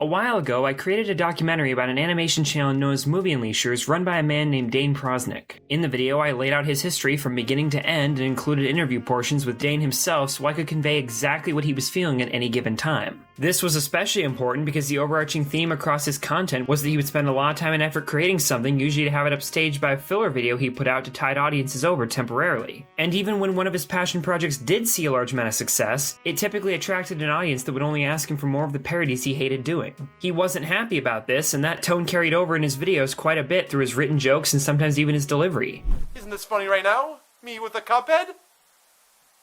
A while ago, I created a documentary about an animation channel known as Movieunleashers run by a man named Dane Prosnick. In the video, I laid out his history from beginning to end and included interview portions with Dane himself so I could convey exactly what he was feeling at any given time. This was especially important because the overarching theme across his content was that he would spend a lot of time and effort creating something, usually to have it upstaged by a filler video he put out to tide audiences over temporarily. And even when one of his passion projects did see a large amount of success, it typically attracted an audience that would only ask him for more of the parodies he hated doing. He wasn't happy about this, and that tone carried over in his videos quite a bit through his written jokes and sometimes even his delivery. Isn't this funny right now? Me with a cuphead?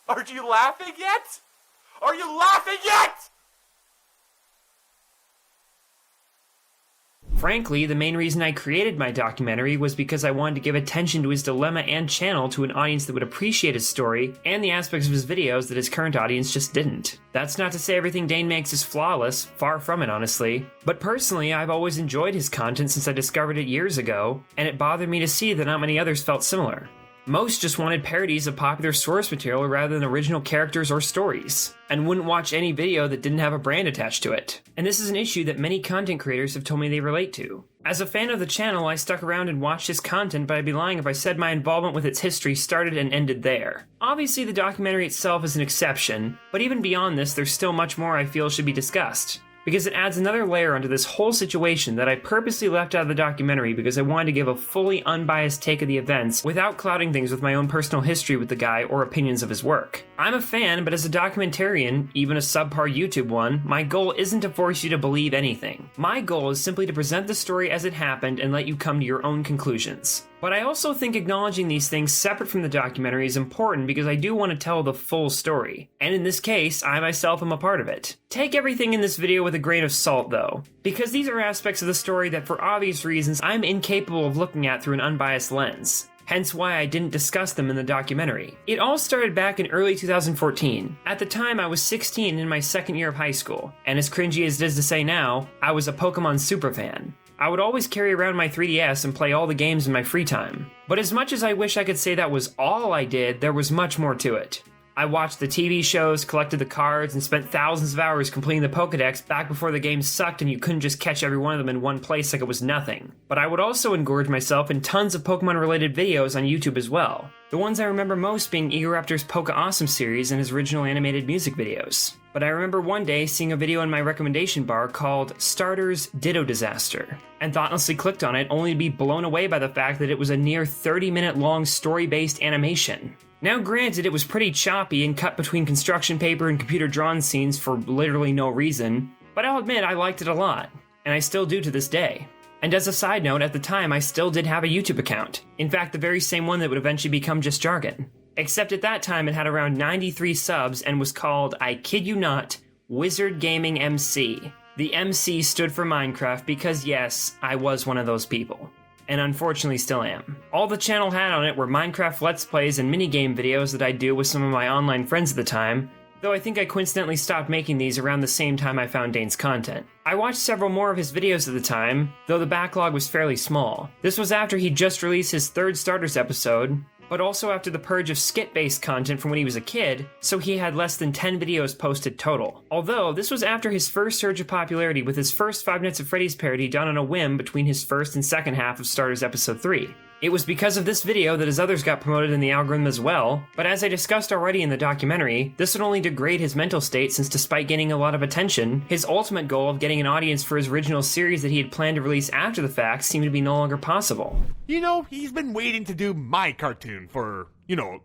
Aren't you laughing yet? Are you laughing yet? Frankly, the main reason I created my documentary was because I wanted to give attention to his dilemma and channel to an audience that would appreciate his story and the aspects of his videos that his current audience just didn't. That's not to say everything Dane makes is flawless, far from it honestly, but personally I've always enjoyed his content since I discovered it years ago, and it bothered me to see that not many others felt similar. Most just wanted parodies of popular source material rather than original characters or stories, and wouldn't watch any video that didn't have a brand attached to it. And this is an issue that many content creators have told me they relate to. As a fan of the channel, I stuck around and watched his content, but I'd be lying if I said my involvement with its history started and ended there. Obviously, the documentary itself is an exception, but even beyond this, there's still much more I feel should be discussed, because it adds another layer onto this whole situation that I purposely left out of the documentary because I wanted to give a fully unbiased take of the events without clouding things with my own personal history with the guy or opinions of his work. I'm a fan, but as a documentarian, even a subpar YouTube one, my goal isn't to force you to believe anything. My goal is simply to present the story as it happened and let you come to your own conclusions. But I also think acknowledging these things separate from the documentary is important because I do want to tell the full story. And in this case, I myself am a part of it. Take everything in this video with a grain of salt though, because these are aspects of the story that for obvious reasons I'm incapable of looking at through an unbiased lens. Hence why I didn't discuss them in the documentary. It all started back in early 2014. At the time, I was 16 in my second year of high school, and as cringy as it is to say now, I was a Pokemon superfan. I would always carry around my 3DS and play all the games in my free time. But as much as I wish I could say that was all I did, there was much more to it. I watched the TV shows, collected the cards, and spent thousands of hours completing the Pokédex back before the game sucked and you couldn't just catch every one of them in one place like it was nothing. But I would also engorge myself in tons of Pokemon-related videos on YouTube as well. The ones I remember most being Egoraptor's Poke Awesome series and his original animated music videos. But I remember one day seeing a video in my recommendation bar called Starter's Ditto Disaster, and thoughtlessly clicked on it only to be blown away by the fact that it was a near 30-minute long story-based animation. Now granted, it was pretty choppy and cut between construction paper and computer-drawn scenes for literally no reason, but I'll admit I liked it a lot, and I still do to this day. And as a side note, at the time I still did have a YouTube account. In fact, the very same one that would eventually become just Jargon. Except at that time it had around 93 subs and was called, I kid you not, Wizard Gaming MC. The MC stood for Minecraft because yes, I was one of those people. And unfortunately still am. All the channel had on it were Minecraft Let's Plays and minigame videos that I'd do with some of my online friends at the time, though I think I coincidentally stopped making these around the same time I found Dane's content. I watched several more of his videos at the time, though the backlog was fairly small. This was after he'd just released his third Starters episode, but also after the purge of skit-based content from when he was a kid, so he had less than 10 videos posted total. Although, this was after his first surge of popularity with his first Five Nights at Freddy's parody done on a whim between his first and second half of Starters Episode 3. It was because of this video that his others got promoted in the algorithm as well, but as I discussed already in the documentary, this would only degrade his mental state since despite gaining a lot of attention, his ultimate goal of getting an audience for his original series that he had planned to release after the fact seemed to be no longer possible. You know, he's been waiting to do my cartoon for,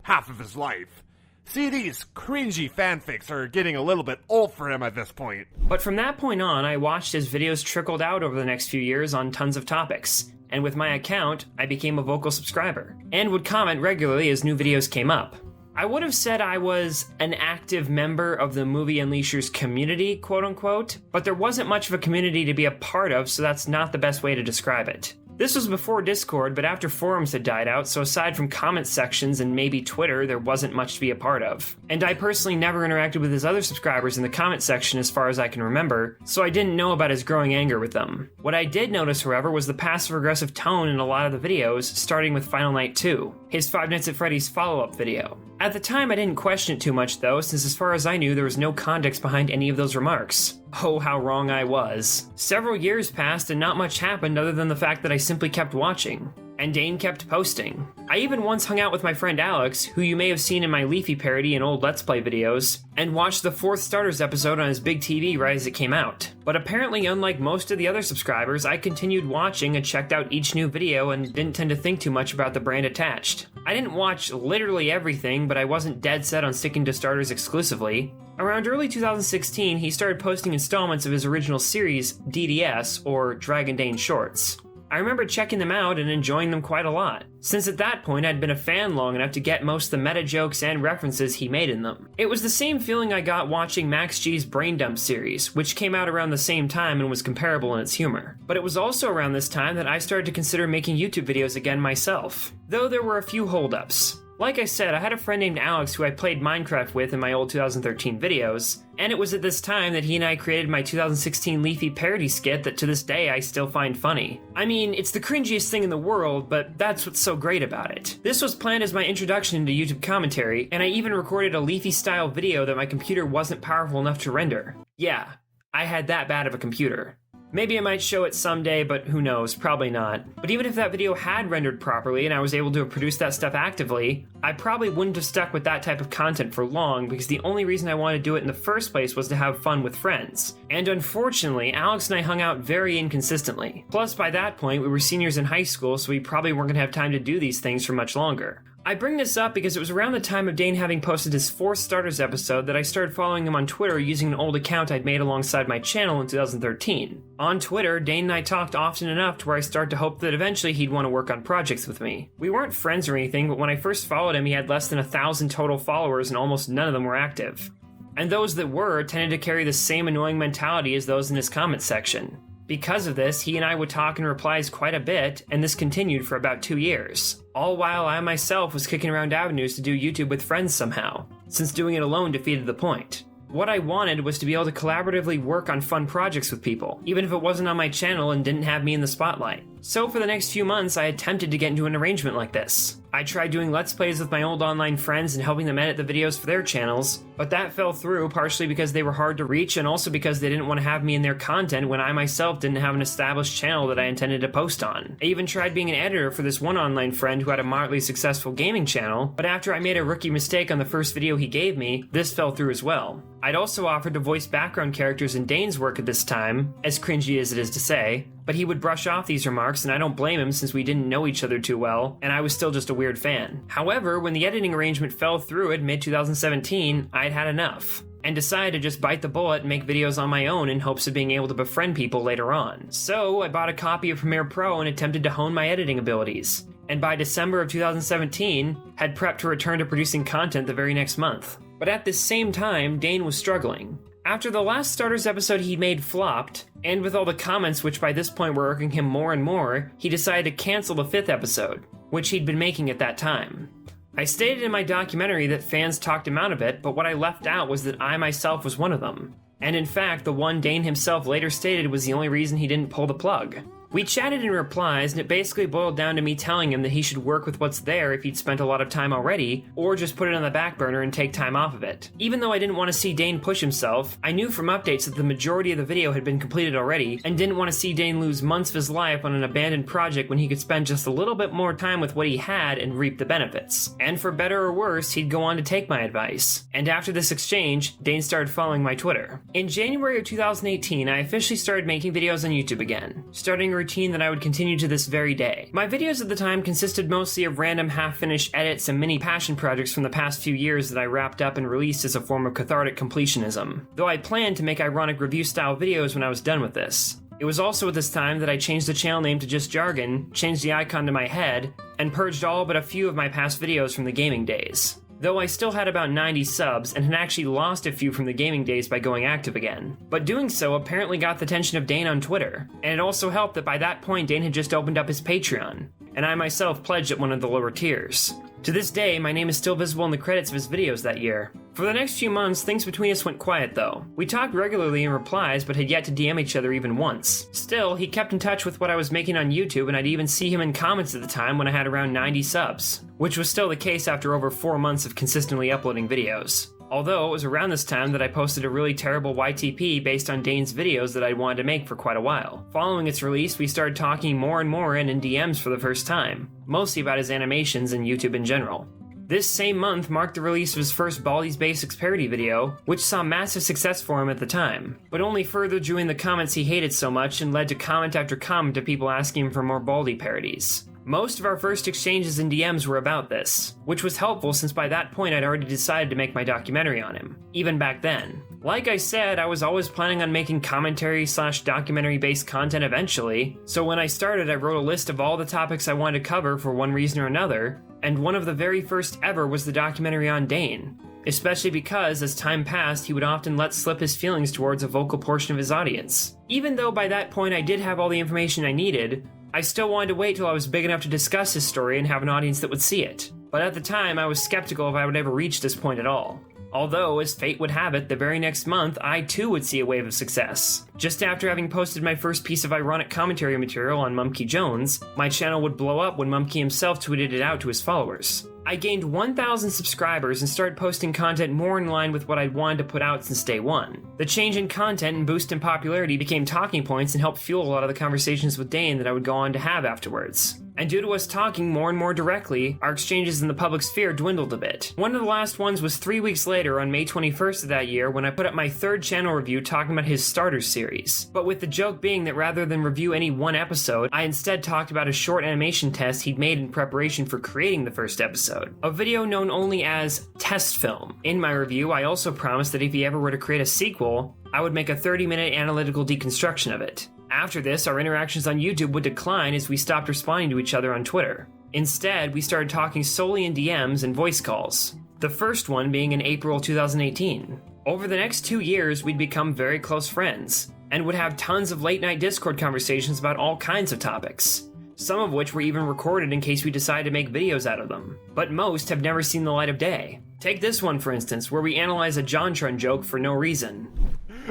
half of his life. See, these cringy fanfics are getting a little bit old for him at this point. But from that point on, I watched as videos trickled out over the next few years on tons of topics. And with my account, I became a vocal subscriber, and would comment regularly as new videos came up. I would have said I was an active member of the Movieunleashers community, quote-unquote, but there wasn't much of a community to be a part of, so that's not the best way to describe it. This was before Discord, but after forums had died out, so aside from comment sections and maybe Twitter, there wasn't much to be a part of. And I personally never interacted with his other subscribers in the comment section as far as I can remember, so I didn't know about his growing anger with them. What I did notice, however, was the passive-aggressive tone in a lot of the videos, starting with Final Night 2, his Five Nights at Freddy's follow-up video. At the time, I didn't question it too much though, since as far as I knew, there was no context behind any of those remarks. Oh, how wrong I was. Several years passed and not much happened other than the fact that I simply kept watching. And Dane kept posting. I even once hung out with my friend Alex, who you may have seen in my Leafy parody and old Let's Play videos, and watched the 4th Starters episode on his big TV right as it came out. But apparently, unlike most of the other subscribers, I continued watching and checked out each new video and didn't tend to think too much about the brand attached. I didn't watch literally everything, but I wasn't dead set on sticking to Starters exclusively. Around early 2016, he started posting installments of his original series, DDS, or Dragon Dane Shorts. I remember checking them out and enjoying them quite a lot, since at that point I'd been a fan long enough to get most of the meta jokes and references he made in them. It was the same feeling I got watching Max G's Brain Dump series, which came out around the same time and was comparable in its humor. But it was also around this time that I started to consider making YouTube videos again myself, though there were a few holdups. Like I said, I had a friend named Alex who I played Minecraft with in my old 2013 videos, and it was at this time that he and I created my 2016 Leafy parody skit that to this day I still find funny. I mean, it's the cringiest thing in the world, but that's what's so great about it. This was planned as my introduction into YouTube commentary, and I even recorded a Leafy-style video that my computer wasn't powerful enough to render. Yeah, I had that bad of a computer. Maybe I might show it someday, but who knows, probably not. But even if that video had rendered properly and I was able to produce that stuff actively, I probably wouldn't have stuck with that type of content for long because the only reason I wanted to do it in the first place was to have fun with friends. And unfortunately, Alex and I hung out very inconsistently. Plus, by that point, we were seniors in high school, so we probably weren't going to have time to do these things for much longer. I bring this up because it was around the time of Dane having posted his 4th Starters episode that I started following him on Twitter using an old account I'd made alongside my channel in 2013. On Twitter, Dane and I talked often enough to where I started to hope that eventually he'd want to work on projects with me. We weren't friends or anything, but when I first followed him, he had less than 1,000 total followers and almost none of them were active. And those that were tended to carry the same annoying mentality as those in his comment section. Because of this, he and I would talk in replies quite a bit, and this continued for about 2 years. All while I myself was kicking around avenues to do YouTube with friends somehow, since doing it alone defeated the point. What I wanted was to be able to collaboratively work on fun projects with people, even if it wasn't on my channel and didn't have me in the spotlight. So for the next few months, I attempted to get into an arrangement like this. I tried doing Let's Plays with my old online friends and helping them edit the videos for their channels, but that fell through partially because they were hard to reach and also because they didn't want to have me in their content when I myself didn't have an established channel that I intended to post on. I even tried being an editor for this one online friend who had a moderately successful gaming channel, but after I made a rookie mistake on the first video he gave me, this fell through as well. I'd also offered to voice background characters in Dane's work at this time, as cringy as it is to say, but he would brush off these remarks and I don't blame him since we didn't know each other too well, and I was still just a weird fan. However, when the editing arrangement fell through in mid-2017, I'd had enough, and decided to just bite the bullet and make videos on my own in hopes of being able to befriend people later on. So I bought a copy of Premiere Pro and attempted to hone my editing abilities, and by December of 2017, had prepped to return to producing content the very next month. But at this same time, Dane was struggling. After the last Starters episode he made flopped, and with all the comments which by this point were irking him more and more, he decided to cancel the 5th episode, which he'd been making at that time. I stated in my documentary that fans talked him out of it, but what I left out was that I myself was one of them. And in fact, the one Dane himself later stated was the only reason he didn't pull the plug. We chatted in replies, and it basically boiled down to me telling him that he should work with what's there if he'd spent a lot of time already, or just put it on the back burner and take time off of it. Even though I didn't want to see Dane push himself, I knew from updates that the majority of the video had been completed already, and didn't want to see Dane lose months of his life on an abandoned project when he could spend just a little bit more time with what he had and reap the benefits. And for better or worse, he'd go on to take my advice. And after this exchange, Dane started following my Twitter. In January of 2018, I officially started making videos on YouTube again, starting a routine that I would continue to this very day. My videos at the time consisted mostly of random half-finished edits and mini passion projects from the past few years that I wrapped up and released as a form of cathartic completionism, though I planned to make ironic review-style videos when I was done with this. It was also at this time that I changed the channel name to just Jargon, changed the icon to my head, and purged all but a few of my past videos from the gaming days. Though I still had about 90 subs and had actually lost a few from the gaming days by going active again. But doing so apparently got the attention of Dane on Twitter, and it also helped that by that point Dane had just opened up his Patreon, and I myself pledged at one of the lower tiers. To this day, my name is still visible in the credits of his videos that year. For the next few months, things between us went quiet though. We talked regularly in replies, but had yet to DM each other even once. Still, he kept in touch with what I was making on YouTube, and I'd even see him in comments at the time when I had around 90 subs, which was still the case after over 4 months of consistently uploading videos. Although, it was around this time that I posted a really terrible YTP based on Dane's videos that I'd wanted to make for quite a while. Following its release, we started talking more and more and in DMs for the first time, mostly about his animations and YouTube in general. This same month marked the release of his first Baldi's Basics parody video, which saw massive success for him at the time, but only further drew in the comments he hated so much and led to comment after comment of people asking him for more Baldi parodies. Most of our first exchanges in DMs were about this, which was helpful since by that point I'd already decided to make my documentary on him, even back then. Like I said, I was always planning on making commentary/documentary based content eventually, so when I started I wrote a list of all the topics I wanted to cover for one reason or another, and one of the very first ever was the documentary on Dane. Especially because, as time passed, he would often let slip his feelings towards a vocal portion of his audience. Even though by that point I did have all the information I needed, I still wanted to wait till I was big enough to discuss his story and have an audience that would see it. But at the time, I was skeptical if I would ever reach this point at all. Although, as fate would have it, the very next month, I too would see a wave of success. Just after having posted my first piece of ironic commentary material on Mumkey Jones, my channel would blow up when Mumkey himself tweeted it out to his followers. I gained 1,000 subscribers and started posting content more in line with what I'd wanted to put out since day one. The change in content and boost in popularity became talking points and helped fuel a lot of the conversations with Dane that I would go on to have afterwards. And due to us talking more and more directly, our exchanges in the public sphere dwindled a bit. One of the last ones was 3 weeks later on May 21st of that year when I put up my third channel review talking about his Starters series. But with the joke being that rather than review any one episode, I instead talked about a short animation test he'd made in preparation for creating the first episode. A video known only as Test Film. In my review, I also promised that if he ever were to create a sequel, I would make a 30-minute analytical deconstruction of it. After this, our interactions on YouTube would decline as we stopped responding to each other on Twitter. Instead, we started talking solely in DMs and voice calls, the first one being in April 2018. Over the next 2 years, we'd become very close friends, and would have tons of late-night Discord conversations about all kinds of topics, some of which were even recorded in case we decided to make videos out of them, but most have never seen the light of day. Take this one, for instance, where we analyze a JonTron joke for no reason.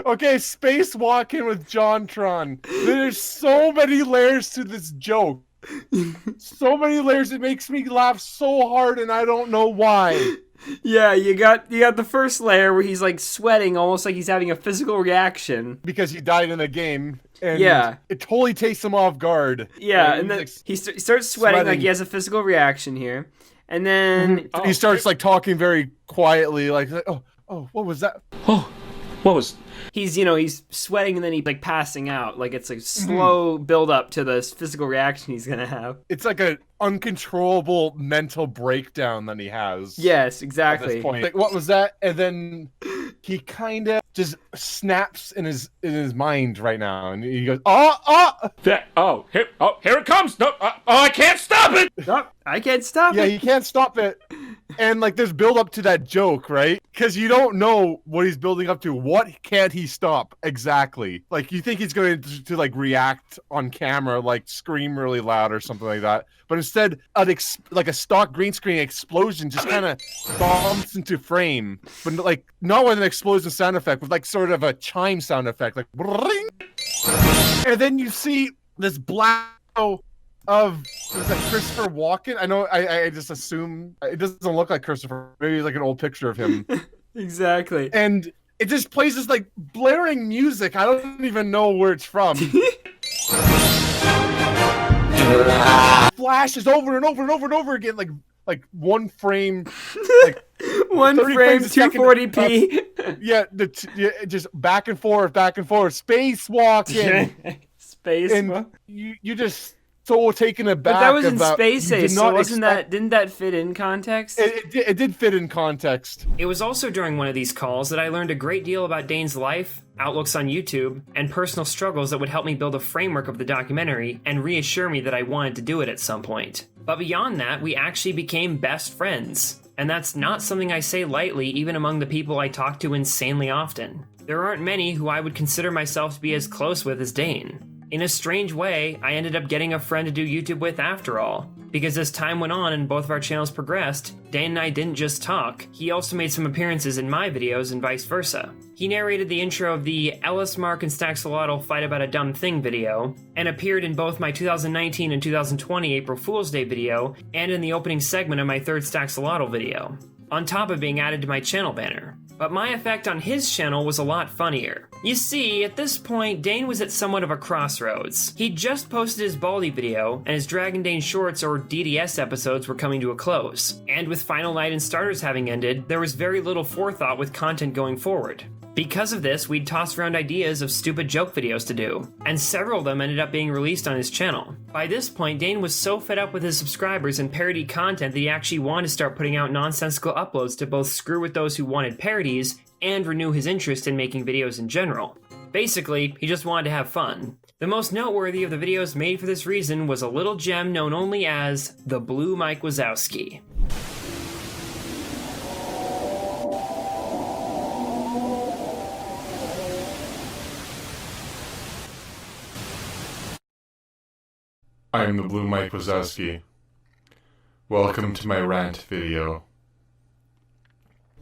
Okay, spacewalking with JonTron. There's so many layers to this joke. So many layers, it makes me laugh so hard and I don't know why. Yeah, you got the first layer where he's like sweating almost like he's having a physical reaction. Because he died in a game. And yeah. It totally takes him off guard. Yeah, like, and then he starts sweating like he has a physical reaction here. And then... he starts like talking very quietly like oh, what was that? Oh, what was... He's sweating and then he's like passing out. Like it's a slow build up to this physical reaction he's gonna have. It's like an uncontrollable mental breakdown that he has. Yes, At exactly. this point. Like, what was that? And then he kind of just snaps in his mind right now, and he goes, Here it comes! No, I can't stop it! Nope, I can't stop yeah, it. he can't stop it. And like, there's build up to that joke, right? Because you don't know what he's building up to. What can't he stop exactly? Like, you think he's going to like react on camera, like scream really loud or something like that. But instead, like a stock green screen explosion just kind of bumps into frame, but like not with an explosion sound effect, with like sort of a chime sound effect, like bring. And then you see this black of is that Christopher Walken? I know I just assume it doesn't look like Christopher. Maybe like an old picture of him. Exactly. And it just plays this like blaring music. I don't even know where it's from. Flashes over and over and over and over again, like one frame, like one frame, 240p. Yeah, just back and forth, spacewalking. And you just so taken aback. But that was in about, Space Ace, so expect... didn't that fit in context? It did fit in context. It was also during one of these calls that I learned a great deal about Dane's life, outlooks on YouTube, and personal struggles that would help me build a framework of the documentary and reassure me that I wanted to do it at some point. But beyond that, we actually became best friends. And that's not something I say lightly, even among the people I talk to insanely often. There aren't many who I would consider myself to be as close with as Dane. In a strange way, I ended up getting a friend to do YouTube with after all. because as time went on and both of our channels progressed, Dane and I didn't just talk, he also made some appearances in my videos and vice versa. He narrated the intro of the Ellis Mark and Staxolotl Fight About a Dumb Thing video, and appeared in both my 2019 and 2020 April Fool's Day video, and in the opening segment of my third Staxolotl video, on top of being added to my channel banner. But my effect on his channel was a lot funnier. You see, at this point, Dane was at somewhat of a crossroads. He'd just posted his Baldy video, and his Dragon Dane Shorts or DDS episodes were coming to a close. And with Final Night and Starters having ended, there was very little forethought with content going forward. Because of this, we'd toss around ideas of stupid joke videos to do, and several of them ended up being released on his channel. By this point, Dane was so fed up with his subscribers and parody content that he actually wanted to start putting out nonsensical uploads to both screw with those who wanted parodies and renew his interest in making videos in general. Basically, he just wanted to have fun. The most noteworthy of the videos made for this reason was a little gem known only as the Blue Mike Wazowski. I'm the Blue Mike Wazowski. Welcome to my rant video.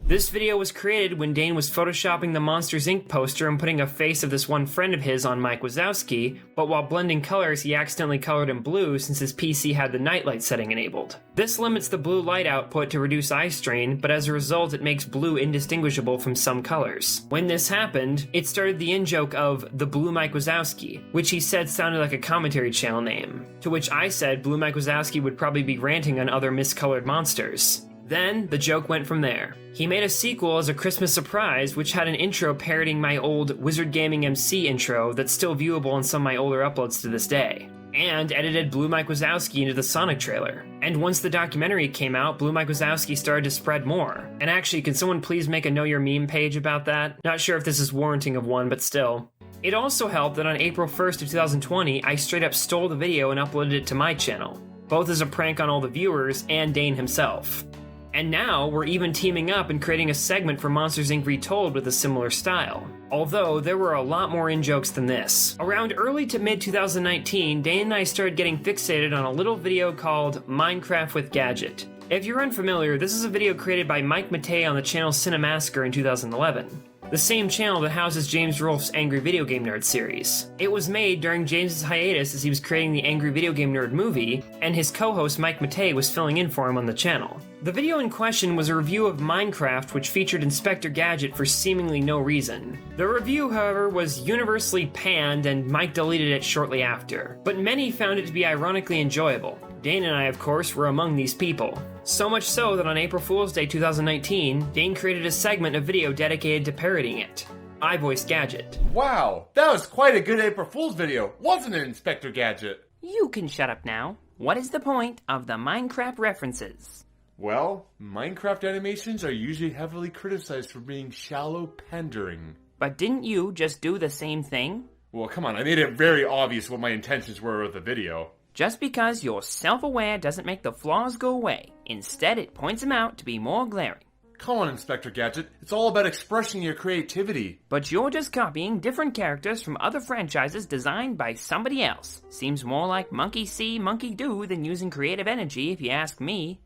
This video was created when Dane was photoshopping the Monsters Inc. poster and putting a face of this one friend of his on Mike Wazowski, but while blending colors he accidentally colored him blue since his PC had the nightlight setting enabled. This limits the blue light output to reduce eye strain, but as a result it makes blue indistinguishable from some colors. When this happened, it started the in-joke of the Blue Mike Wazowski, which he said sounded like a commentary channel name, to which I said Blue Mike Wazowski would probably be ranting on other miscolored monsters. Then, the joke went from there. He made a sequel as a Christmas surprise, which had an intro parodying my old Wizard Gaming MC intro that's still viewable on some of my older uploads to this day, and edited Blue Mike Wazowski into the Sonic trailer. And once the documentary came out, Blue Mike Wazowski started to spread more. And actually, can someone please make a Know Your Meme page about that? Not sure if this is warranting of one, but still. It also helped that on April 1st of 2020, I straight up stole the video and uploaded it to my channel, both as a prank on all the viewers and Dane himself. And now, we're even teaming up and creating a segment for Monsters Inc. Retold with a similar style. Although, there were a lot more in-jokes than this. Around early to mid-2019, Dane and I started getting fixated on a little video called Minecraft with Gadget. If you're unfamiliar, this is a video created by Mike Matei on the channel Cinemassacre in 2011. The same channel that houses James Rolfe's Angry Video Game Nerd series. It was made during James's hiatus as he was creating the Angry Video Game Nerd movie, and his co-host Mike Matei was filling in for him on the channel. The video in question was a review of Minecraft which featured Inspector Gadget for seemingly no reason. The review, however, was universally panned and Mike deleted it shortly after, but many found it to be ironically enjoyable. Dane and I, of course, were among these people. So much so that on April Fool's Day 2019, Dane created a segment of video dedicated to parodying it. I voiced Gadget. Wow, that was quite a good April Fool's video, wasn't it, Inspector Gadget? You can shut up now. What is the point of the Minecraft references? Well, Minecraft animations are usually heavily criticized for being shallow pandering. But didn't you just do the same thing? Well, come on, I made it very obvious what my intentions were with the video. Just because you're self-aware doesn't make the flaws go away. Instead, it points them out to be more glaring. Come on, Inspector Gadget, it's all about expressing your creativity. But you're just copying different characters from other franchises designed by somebody else. Seems more like monkey see, monkey do than using creative energy, if you ask me.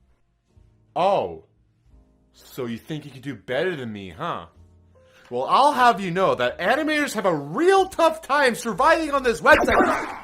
Oh, so you think you can do better than me, huh? Well, I'll have you know that animators have a real tough time surviving on this website.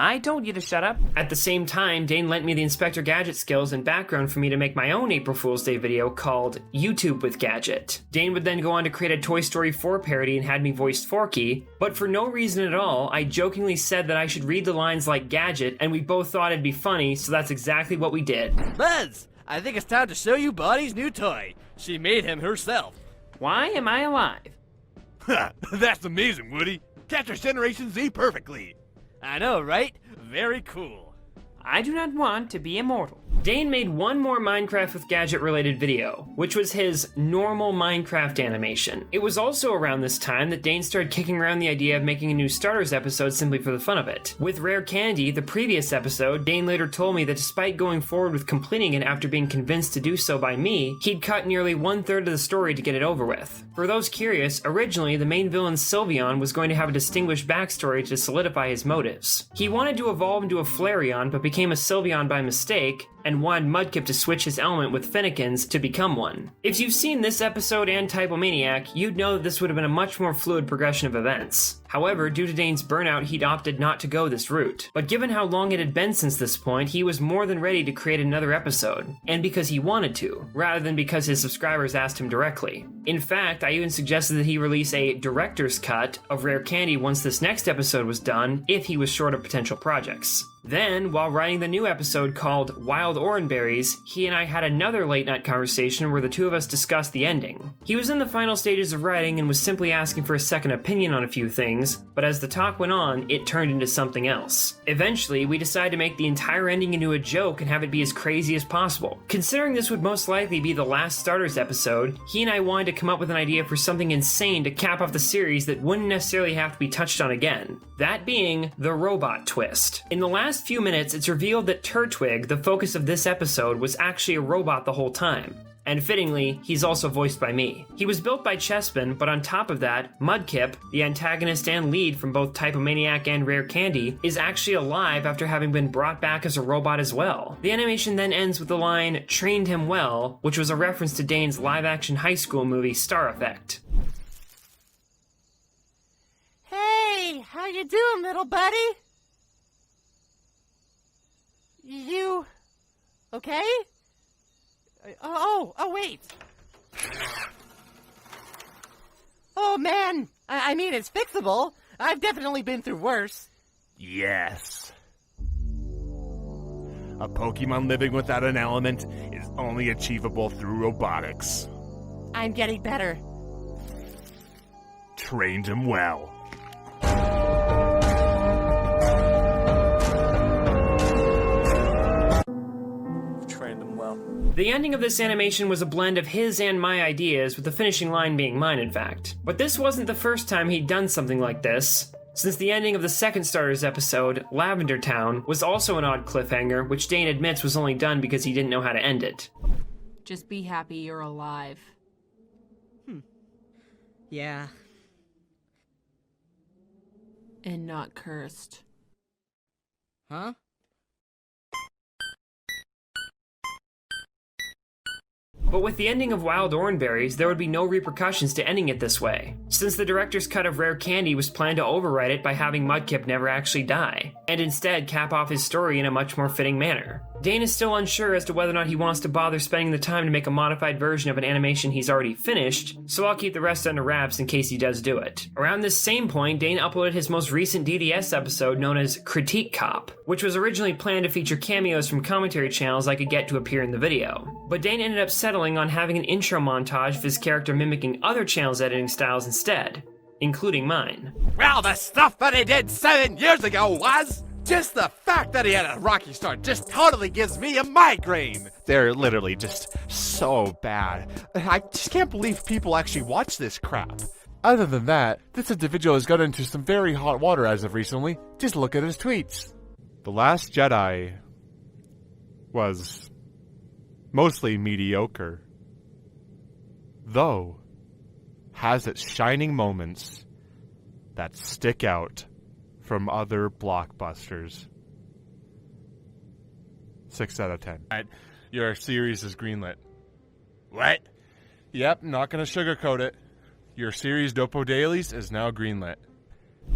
I told you to shut up. At the same time, Dane lent me the Inspector Gadget skills and background for me to make my own April Fool's Day video called YouTube with Gadget. Dane would then go on to create a Toy Story 4 parody and had me voice Forky, but for no reason at all, I jokingly said that I should read the lines like Gadget, and we both thought it'd be funny, so that's exactly what we did. Buzz, I think it's time to show you Bonnie's new toy. She made him herself. Why am I alive? Ha! That's amazing, Woody. Captures Generation Z perfectly. I know, right? Very cool. I do not want to be immortal. Dane made one more Minecraft with Gadget related video, which was his normal Minecraft animation. It was also around this time that Dane started kicking around the idea of making a new Starters episode simply for the fun of it. With Rare Candy, the previous episode, Dane later told me that despite going forward with completing it after being convinced to do so by me, he'd cut nearly 1/3 of the story to get it over with. For those curious, originally the main villain Sylveon was going to have a distinguished backstory to solidify his motives. He wanted to evolve into a Flareon, but became a Sylveon by mistake, and wanted Mudkip to switch his element with Finnegan's to become one. If you've seen this episode and Typomaniac, you'd know that this would have been a much more fluid progression of events. However, due to Dane's burnout, he'd opted not to go this route. But given how long it had been since this point, he was more than ready to create another episode, and because he wanted to, rather than because his subscribers asked him directly. In fact, I even suggested that he release a director's cut of Rare Candy once this next episode was done, if he was short of potential projects. Then, while writing the new episode called Wild Oranberries, he and I had another late-night conversation where the two of us discussed the ending. He was in the final stages of writing and was simply asking for a second opinion on a few things, but as the talk went on, it turned into something else. Eventually, we decided to make the entire ending into a joke and have it be as crazy as possible. Considering this would most likely be the last Starters episode, he and I wanted to come up with an idea for something insane to cap off the series that wouldn't necessarily have to be touched on again. That being the robot twist. In the last few minutes, it's revealed that Turtwig, the focus of this episode, was actually a robot the whole time. And fittingly, he's also voiced by me. He was built by Chespin, but on top of that, Mudkip, the antagonist and lead from both Typomaniac and Rare Candy, is actually alive after having been brought back as a robot as well. The animation then ends with the line, "trained him well," which was a reference to Dane's live-action high school movie Star Effect. Hey, how you doing, little buddy? You okay? Oh, wait. Oh, man. I mean, it's fixable. I've definitely been through worse. Yes. A Pokemon living without an element is only achievable through robotics. I'm getting better. Trained him well. The ending of this animation was a blend of his and my ideas, with the finishing line being mine, in fact. But this wasn't the first time he'd done something like this, since the ending of the second Starters episode, Lavender Town, was also an odd cliffhanger, which Dane admits was only done because he didn't know how to end it. Just be happy you're alive. Yeah. And not cursed. Huh? But with the ending of Wild Oranberries, there would be no repercussions to ending it this way, since the director's cut of Rare Candy was planned to overwrite it by having Mudkip never actually die, and instead cap off his story in a much more fitting manner. Dane is still unsure as to whether or not he wants to bother spending the time to make a modified version of an animation he's already finished, so I'll keep the rest under wraps in case he does do it. Around this same point, Dane uploaded his most recent DDS episode known as Critique Cop, which was originally planned to feature cameos from commentary channels I could get to appear in the video. But Dane ended up settling on having an intro montage of his character mimicking other channels' editing styles instead, including mine. Well, the stuff that he did 7 years ago was... just the fact that he had a rocky start just totally gives me a migraine. They're literally just so bad. I just can't believe people actually watch this crap. Other than that, this individual has got into some very hot water as of recently. Just look at his tweets. The Last Jedi was mostly mediocre, though has its shining moments that stick out from other blockbusters. 6 out of 10. Your series is greenlit. What? Yep, not gonna sugarcoat it. Your series Dopo Dailies is now greenlit.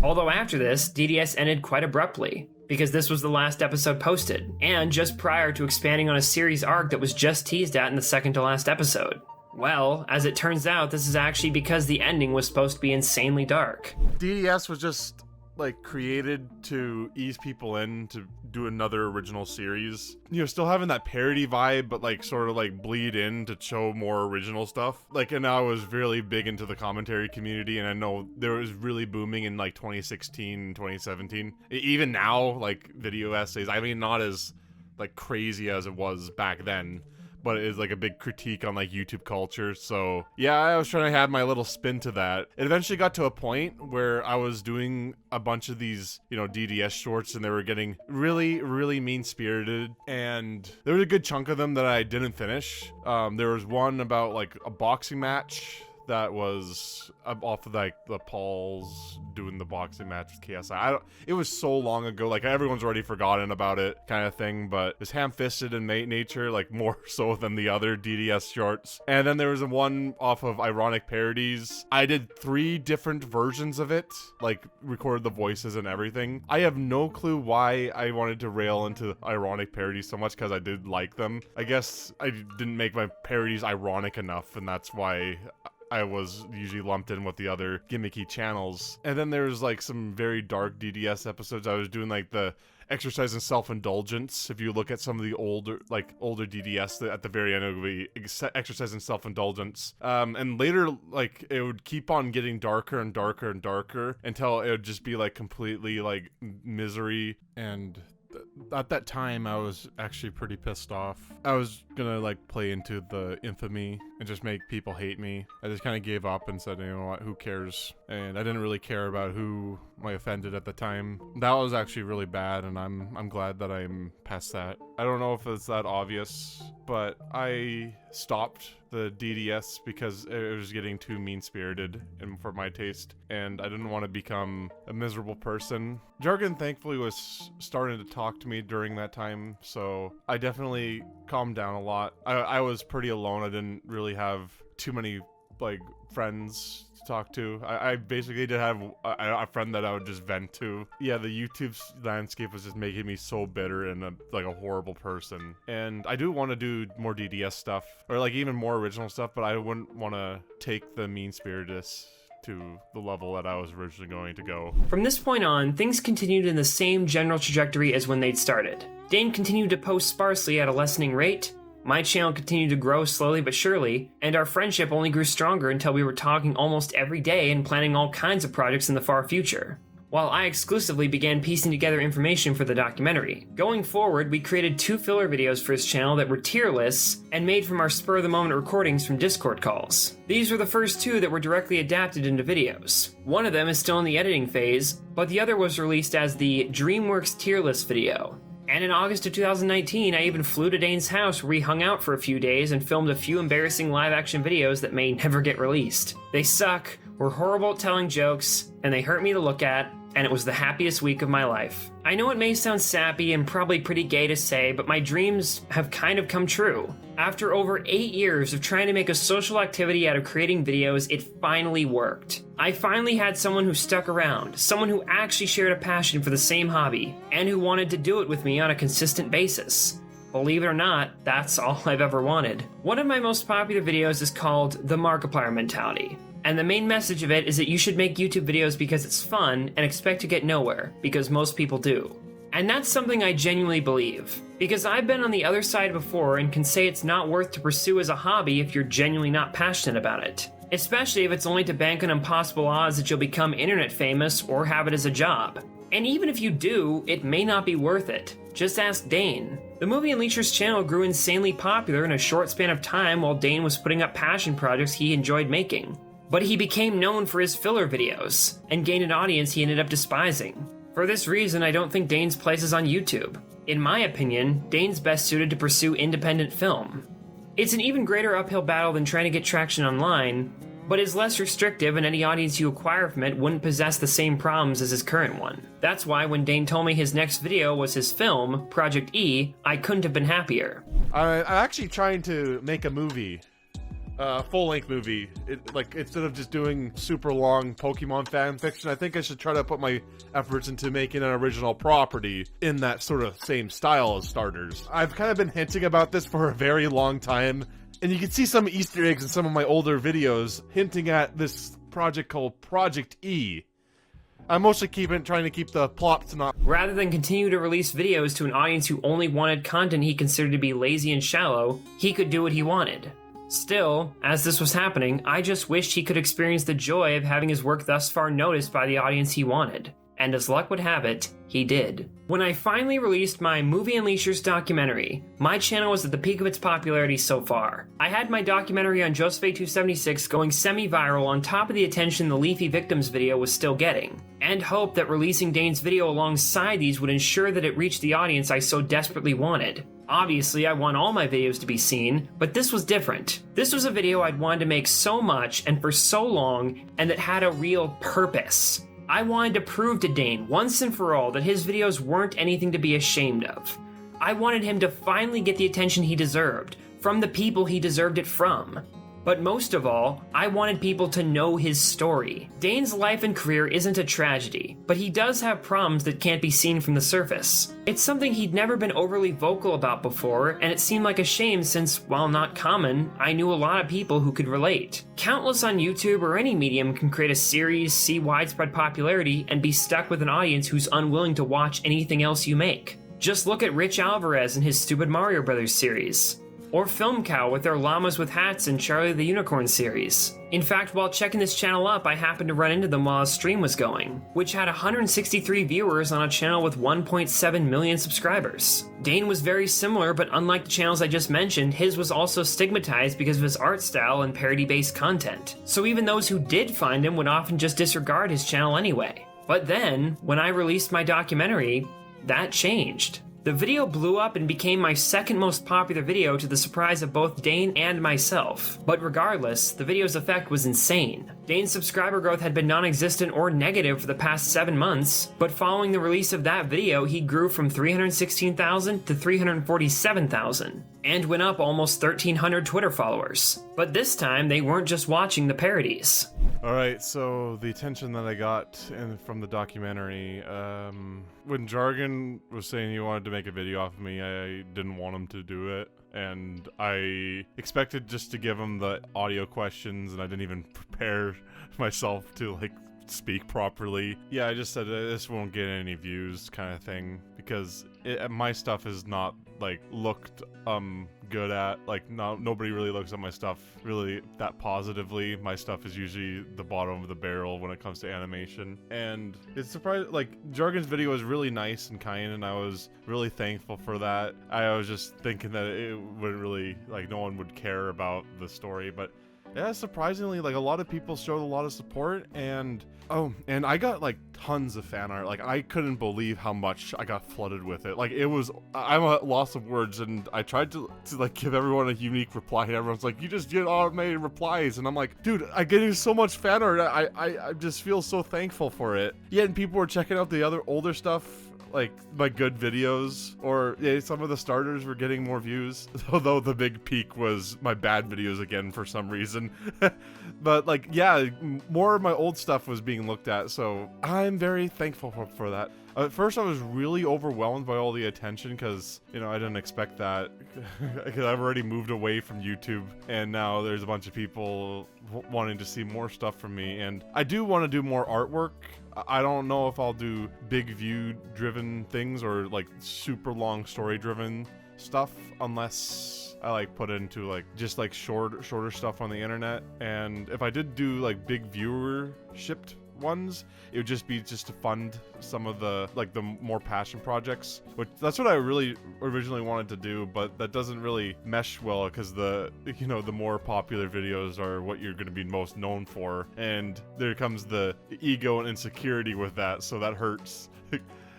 Although after this, DDS ended quite abruptly, because this was the last episode posted, and just prior to expanding on a series arc that was just teased at in the second to last episode. Well, as it turns out, this is actually because the ending was supposed to be insanely dark. DDS was just created to ease people in to do another original series. Still having that parody vibe, but sort of bleed in to show more original stuff. And I was really big into the commentary community, and I know there was really booming in 2016, 2017. Even now, video essays, I mean, not as crazy as it was back then, but it is a big critique on YouTube culture. So yeah, I was trying to have my little spin to that. It eventually got to a point where I was doing a bunch of these, DDS shorts, and they were getting really, really mean-spirited, and there was a good chunk of them that I didn't finish. There was one about a boxing match that was off of like the Paul's doing the boxing match with KSI. It was so long ago, like everyone's already forgotten about it kind of thing, but it's ham-fisted in nature, like more so than the other DDS shorts. And then there was one off of Ironic Parodies. I did 3 different versions of it, like recorded the voices and everything. I have no clue why I wanted to rail into Ironic Parodies so much, because I did like them. I guess I didn't make my parodies ironic enough, and that's why I was usually lumped in with the other gimmicky channels. And then there's like some very dark DDS episodes. I was doing like the exercise in self-indulgence. If you look at some of the older DDS, at the very end it would be exercise in self-indulgence. And later, like, it would keep on getting darker and darker and darker until it would just be like completely like misery. And at that time, I was actually pretty pissed off. I was gonna like play into the infamy and just make people hate me. I just kind of gave up and said, you know what, who cares? And I didn't really care about who I offended at the time. That was actually really bad, and I'm glad that I'm past that. I don't know if it's that obvious, but I stopped the DDS because it was getting too mean-spirited and for my taste, and I didn't want to become a miserable person. Jargon thankfully was starting to talk to me during that time, so I definitely calmed down a lot. I was pretty alone. I didn't really have too many like friends to talk to. I basically did have a friend that I would just vent to. Yeah, the YouTube's landscape was just making me so bitter and like a horrible person. And I do want to do more DDS stuff, or like even more original stuff, but I wouldn't want to take the mean-spiritedness to the level that I was originally going to go. From this point on, things continued in the same general trajectory as when they'd started. Dane continued to post sparsely at a lessening rate, my channel continued to grow slowly but surely, and our friendship only grew stronger until we were talking almost every day and planning all kinds of projects in the far future, while I exclusively began piecing together information for the documentary. Going forward, we created 2 filler videos for his channel that were tier lists and made from our spur-of-the-moment recordings from Discord calls. These were the first 2 that were directly adapted into videos. One of them is still in the editing phase, but the other was released as the DreamWorks tier list video. And in August of 2019, I even flew to Dane's house where we hung out for a few days and filmed a few embarrassing live-action videos that may never get released. They suck, were horrible at telling jokes, and they hurt me to look at, and it was the happiest week of my life. I know it may sound sappy and probably pretty gay to say, but my dreams have kind of come true. After over 8 years of trying to make a social activity out of creating videos, it finally worked. I finally had someone who stuck around, someone who actually shared a passion for the same hobby, and who wanted to do it with me on a consistent basis. Believe it or not, that's all I've ever wanted. One of my most popular videos is called The Markiplier Mentality. And the main message of it is that you should make YouTube videos because it's fun and expect to get nowhere, because most people do. And that's something I genuinely believe, because I've been on the other side before and can say it's not worth to pursue as a hobby if you're genuinely not passionate about it. Especially if it's only to bank on impossible odds that you'll become internet famous or have it as a job. And even if you do, it may not be worth it. Just ask Dane. The Movieunleashers channel grew insanely popular in a short span of time while Dane was putting up passion projects he enjoyed making. But he became known for his filler videos, and gained an audience he ended up despising. For this reason, I don't think Dane's place is on YouTube. In my opinion, Dane's best suited to pursue independent film. It's an even greater uphill battle than trying to get traction online, but is less restrictive, and any audience you acquire from it wouldn't possess the same problems as his current one. That's why when Dane told me his next video was his film, Project E, I couldn't have been happier. I'm actually trying to make a movie. Full-length movie. Instead of just doing super long Pokemon fan fiction, I think I should try to put my efforts into making an original property in that sort of same style as Starters. I've kind of been hinting about this for a very long time, and you can see some Easter eggs in some of my older videos hinting at this project called Project E. I'm mostly trying to keep the plot synopsis. Rather than continue to release videos to an audience who only wanted content he considered to be lazy and shallow, he could do what he wanted. Still, as this was happening, I just wished he could experience the joy of having his work thus far noticed by the audience he wanted. and as luck would have it, he did. When I finally released my Movieunleashers documentary, my channel was at the peak of its popularity so far. I had my documentary on Joseph276 going semi-viral on top of the attention the Leafy Victims video was still getting, and hoped that releasing Dane's video alongside these would ensure that it reached the audience I so desperately wanted. Obviously, I want all my videos to be seen, but this was different. This was a video I'd wanted to make so much and for so long, and that had a real purpose. I wanted to prove to Dane once and for all that his videos weren't anything to be ashamed of. I wanted him to finally get the attention he deserved, from the people he deserved it from. But most of all, I wanted people to know his story. Dane's life and career isn't a tragedy, but he does have problems that can't be seen from the surface. It's something he'd never been overly vocal about before, and it seemed like a shame since, while not common, I knew a lot of people who could relate. Countless on YouTube or any medium can create a series, see widespread popularity, and be stuck with an audience who's unwilling to watch anything else you make. Just look at Rich Alvarez and his Stupid Mario Brothers series. Or Film Cow with their Llamas with Hats and Charlie the Unicorn series. In fact, while checking this channel up, I happened to run into them while a stream was going, which had 163 viewers on a channel with 1.7 million subscribers. Dane was very similar, but unlike the channels I just mentioned, his was also stigmatized because of his art style and parody-based content. So even those who did find him would often just disregard his channel anyway. But then, when I released my documentary, that changed. The video blew up and became my second most popular video to the surprise of both Dane and myself. But regardless, the video's effect was insane. Dane's subscriber growth had been non-existent or negative for the past 7 months, but following the release of that video, he grew from 316,000 to 347,000, and went up almost 1,300 Twitter followers. But this time, they weren't just watching the parodies. Alright, so the attention that I got from the documentary, when Jargon was saying he wanted to make a video off of me, I didn't want him to do it. And I expected just to give him the audio questions, and I didn't even prepare myself to, like, speak properly. Yeah, I just said this won't get any views kind of thing, because my stuff is not, like, looked good at. Like, nobody really looks at my stuff really that positively. My stuff is usually the bottom of the barrel when it comes to animation, and it's surprising. Like, Jargon's video was really nice and kind, and I was really thankful for that. I was just thinking that it wouldn't really, like, no one would care about the story, but yeah, surprisingly, like, a lot of people showed a lot of support, and and I got, like, tons of fan art. Like, I couldn't believe how much I got flooded with it. Like, I'm at loss of words, and I tried to like, give everyone a unique reply, and everyone's like, you just get automated replies, and I'm like, dude, I'm getting so much fan art, I just feel so thankful for it. Yeah, and people were checking out the other older stuff, like my good videos, or yeah, some of the starters were getting more views, although the big peak was my bad videos again for some reason. But, like, yeah, more of my old stuff was being looked at, so I'm very thankful for that. At first, I was really overwhelmed by all the attention, because, you know, I didn't expect that, because I've already moved away from YouTube, and now there's a bunch of people wanting to see more stuff from me, and I do want to do more artwork. I don't know if I'll do big view-driven things or, like, super long story-driven stuff, unless I, like, put into, like, just, like, shorter stuff on the internet. And if I did do, like, big viewer-shipped ones, it would just be to fund some of the, like, the more passion projects, which that's what I really originally wanted to do, but that doesn't really mesh well, because the more popular videos are what you're going to be most known for, and there comes the ego and insecurity with that, so that hurts.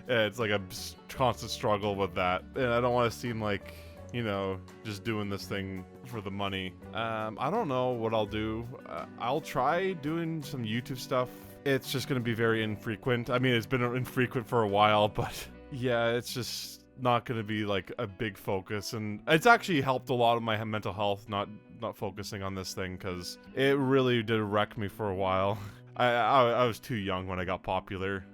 It's like a constant struggle with that, and I don't want to seem like, you know, just doing this thing for the money. I don't know what I'll do. I'll try doing some YouTube stuff. It's just going to be very infrequent. I mean, it's been infrequent for a while, but yeah, it's just not going to be, like, a big focus. And it's actually helped a lot of my mental health not focusing on this thing, because it really did wreck me for a while. I was too young when I got popular.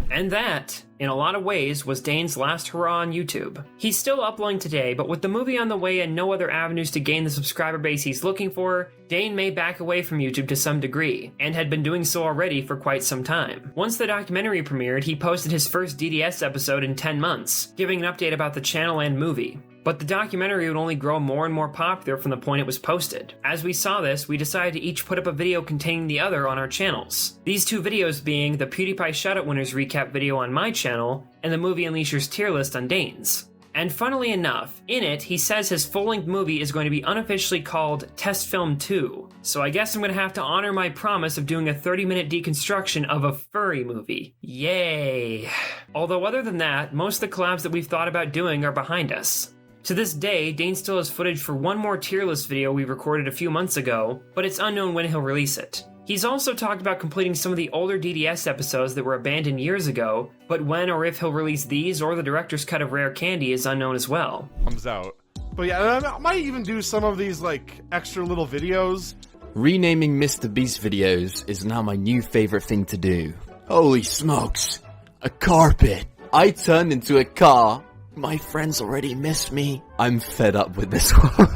And that, in a lot of ways, was Dane's last hurrah on YouTube. He's still uploading today, but with the movie on the way and no other avenues to gain the subscriber base he's looking for, Dane may back away from YouTube to some degree, and had been doing so already for quite some time. Once the documentary premiered, he posted his first DDS episode in 10 months, giving an update about the channel and movie. But the documentary would only grow more and more popular from the point it was posted. As we saw this, we decided to each put up a video containing the other on our channels. These two videos being the PewDiePie Shoutout Winners recap video on my channel, and the Movieunleashers tier list on Dane's. And funnily enough, in it, he says his full-length movie is going to be unofficially called Test Film 2. So I guess I'm going to have to honor my promise of doing a 30-minute deconstruction of a furry movie. Yay! Although other than that, most of the collabs that we've thought about doing are behind us. To this day, Dane still has footage for one more tier list video we recorded a few months ago, but it's unknown when he'll release it. He's also talked about completing some of the older DDS episodes that were abandoned years ago, but when or if he'll release these or the director's cut of Rare Candy is unknown as well. Comes out. But yeah, I might even do some of these like extra little videos. Renaming Mr. Beast videos is now my new favorite thing to do. Holy smokes! A carpet! I turned into a car! My friends already miss me. I'm fed up with this one.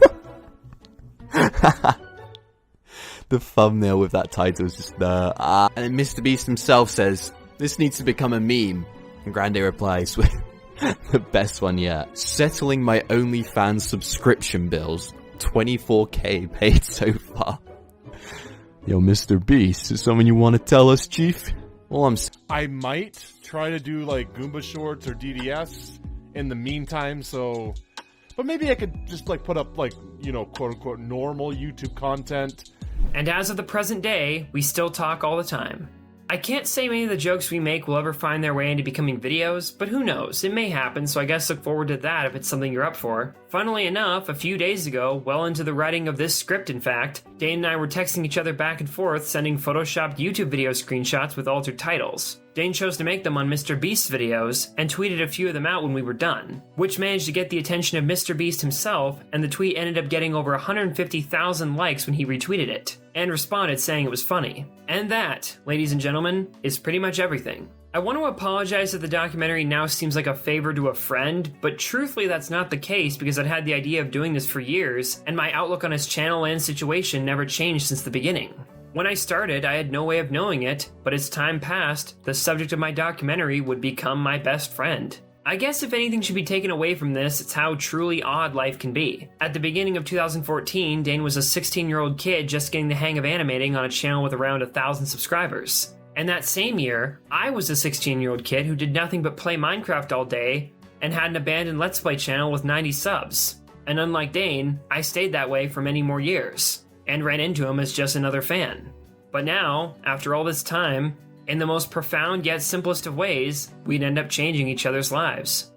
The thumbnail with that title is just there. And then Mr. Beast himself says, "This needs to become a meme." And Grande replies with the best one yet. "Settling my OnlyFans subscription bills. 24k paid so far." Yo, Mr. Beast, is someone you want to tell us, Chief? Well, I might try to do like Goomba Shorts or DDS in the meantime, but maybe I could just like put up like, you know, quote unquote normal YouTube content. And as of the present day, we still talk all the time. I can't say many of the jokes we make will ever find their way into becoming videos, but who knows, it may happen, so I guess look forward to that if it's something you're up for. Funnily enough, a few days ago, well into the writing of this script in fact, Dane and I were texting each other back and forth sending photoshopped YouTube video screenshots with altered titles. Dane chose to make them on Mr. Beast's videos, and tweeted a few of them out when we were done, which managed to get the attention of Mr. Beast himself, and the tweet ended up getting over 150,000 likes when he retweeted it, and responded saying it was funny. And that, ladies and gentlemen, is pretty much everything. I want to apologize that the documentary now seems like a favor to a friend, but truthfully that's not the case because I'd had the idea of doing this for years, and my outlook on his channel and situation never changed since the beginning. When I started, I had no way of knowing it, but as time passed, the subject of my documentary would become my best friend. I guess if anything should be taken away from this, it's how truly odd life can be. At the beginning of 2014, Dane was a 16-year-old kid just getting the hang of animating on a channel with around 1,000 subscribers. And that same year, I was a 16-year-old kid who did nothing but play Minecraft all day and had an abandoned Let's Play channel with 90 subs. And unlike Dane, I stayed that way for many more years, and ran into him as just another fan. But now, after all this time, in the most profound yet simplest of ways, we'd end up changing each other's lives.